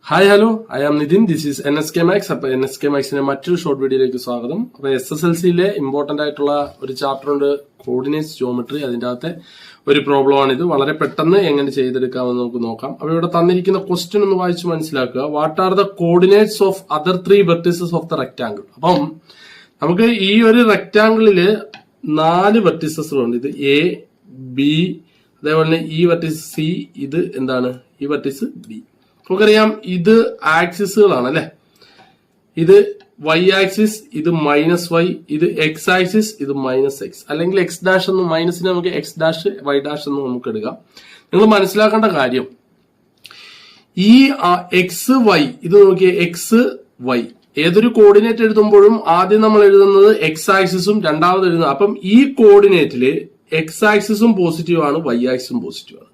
Hi hello I am Nitin. This is NSK Max. അപ്പൊ NSK Maxന്റെ മറ്റൊരു ഷോർട്ട് വീഡിയോയിലേക്ക് സ്വാഗതം. അപ്പൊ SSLCയിലെ ഇമ്പോർട്ടന്റ് ആയിട്ടുള്ള ഒരു ചാപ്റ്റർ ഉണ്ട്, കോർഡിനേറ്റ്സ് ജോമെട്രി. അതിന്റെ അകത്തെ ഒരു പ്രോബ്ലം ആണ് ഇത്. വളരെ പെട്ടെന്ന് എങ്ങനെ ചെയ്തെടുക്കാമെന്ന് നമുക്ക് നോക്കാം. അപ്പൊ ഇവിടെ തന്നിരിക്കുന്ന ക്വസ്റ്റ്യൻ ഒന്ന് വായിച്ച് മനസ്സിലാക്കുക. What are the coordinates of other 3 vertices of the rectangle? അപ്പം നമുക്ക് ഈ ഒരു റെക്ടാംഗിളില് 4 വെർട്ടിസസുകളുണ്ട്. ഇത് A, B, അതേപോലെ തന്നെ ഈ വെർട്ടിസ് C, ഇത് എന്താണ് ഈ വെർട്ടിസ് B. നമുക്കറിയാം ഇത് ആക്സിസുകളാണ് അല്ലെ. ഇത് y ആക്സിസ്, ഇത് -y, ഇത് x ആക്സിസ്, ഇത് -x, അല്ലെങ്കിൽ x ഡാഷ് എന്ന് മൈനസിന് നമുക്ക് x ഡാഷ് y ഡാഷ് എന്ന് നമുക്ക് എടുക്കാം. നിങ്ങൾ മനസ്സിലാക്കേണ്ട കാര്യം, ഈ എക്സ് വൈ ഇത് നോക്കിയേ, എക്സ് വൈ ഏതൊരു കോർഡിനേറ്റ് എഴുതുമ്പോഴും ആദ്യം നമ്മൾ എഴുതുന്നത് x ആക്സിസും രണ്ടാമത് എഴുതുന്നത്. അപ്പം ഈ കോർഡിനേറ്റില് x ആക്സിസും പോസിറ്റീവ് ആണ്, y ആക്സിസും പോസിറ്റീവ് ആണ്.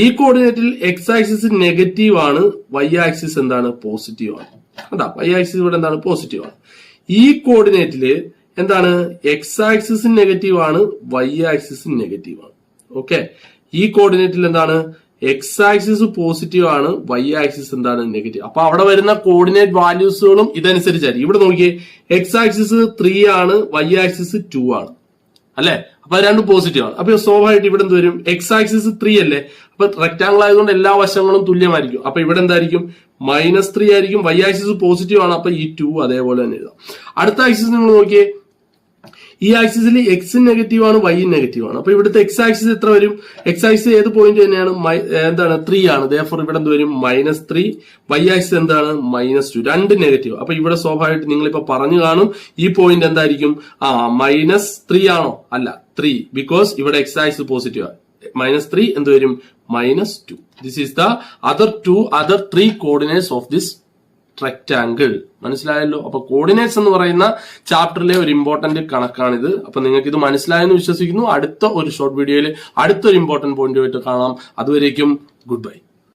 ഈ കോർഡിനേറ്റിൽ x ആക്സിസ് നെഗറ്റീവ് ആണ്, y ആക്സിസ് എന്താണ് പോസിറ്റീവ് ആണ്. കണ്ടാ, y ആക്സിസ് ഇവിടെ എന്താണ് പോസിറ്റീവ് ആണ്. ഈ കോർഡിനേറ്റില് എന്താണ് x ആക്സിസ് നെഗറ്റീവ് ആണ്, y ആക്സിസ് നെഗറ്റീവ് ആണ്. ഓക്കെ, ഈ കോർഡിനേറ്റിൽ എന്താണ് x ആക്സിസ് പോസിറ്റീവ് ആണ്, y ആക്സിസ് എന്താണ് നെഗറ്റീവ്. അപ്പൊ അവിടെ വരുന്ന കോർഡിനേറ്റ് വാല്യൂസുകളും ഇതനുസരിച്ചായിരിക്കും. ഇവിടെ നോക്കിയേ, x ആക്സിസ് 3 ആണ്, y ആക്സിസ് 2 ആണ് അല്ലെ. അപ്പൊ രണ്ടും പോസിറ്റീവ് ആണ്. അപ്പൊ സ്വാഭാവികമായിട്ട് ഇവിടെ എന്ത് വരും, x ആക്സിസ് 3 അല്ലേ. അപ്പൊ റെക്ടാംഗിൾ ആയതുകൊണ്ട് എല്ലാ വശങ്ങളും തുല്യമായിരിക്കും. അപ്പൊ ഇവിടെ എന്തായിരിക്കും, -3 ആയിരിക്കും. y ആക്സിസ് പോസിറ്റീവ് ആണ്, അപ്പൊ ഈ 2 അതേപോലെ തന്നെ എഴുതാം. അടുത്ത ആക്സിസ് നിങ്ങൾ നോക്കിയേ, ഈ ആക്സിസിൽ x നെഗറ്റീവ് ആണ്, y നെഗറ്റീവ് ആണ്. അപ്പൊ ഇവിടുത്തെ x ആക്സിസ് എത്ര വരും, x ആക്സിസ് ഏത് പോയിന്റ് തന്നെയാണ്, എന്താണ് 3 ആണ്. Therefore ഇവിടെ എന്ത് വരും, -3. y ആക്സിസ് എന്താണ് -2, രണ്ട് നെഗറ്റീവ്. അപ്പൊ ഇവിടെ സ്വാഭാവികമായിട്ട് നിങ്ങളിപ്പോ പറഞ്ഞു കാണും, ഈ പോയിന്റ് എന്തായിരിക്കും, -3 ആണോ, അല്ല 3, ബിക്കോസ് ഇവിടെ x ആക്സിസ് പോസിറ്റീവ് ആണ്. -3 എന്ത് വരും, -2. This is the other 3 coordinates of this rectangle. മനസ്സിലായല്ലോ. അപ്പൊ കോർഡിനേറ്റ്സ് എന്ന് പറയുന്ന ചാപ്റ്ററിലെ ഒരു ഇമ്പോർട്ടന്റ് കണക്കാണിത്. അപ്പൊ നിങ്ങൾക്ക് ഇത് മനസ്സിലായെന്ന് വിശ്വസിക്കുന്നു. അടുത്ത ഒരു ഷോർട്ട് വീഡിയോയിൽ അടുത്തൊരു ഇമ്പോർട്ടന്റ് പോയിന്റുമായിട്ട് കാണാം. അതുവരേക്കും ഗുഡ് ബൈ.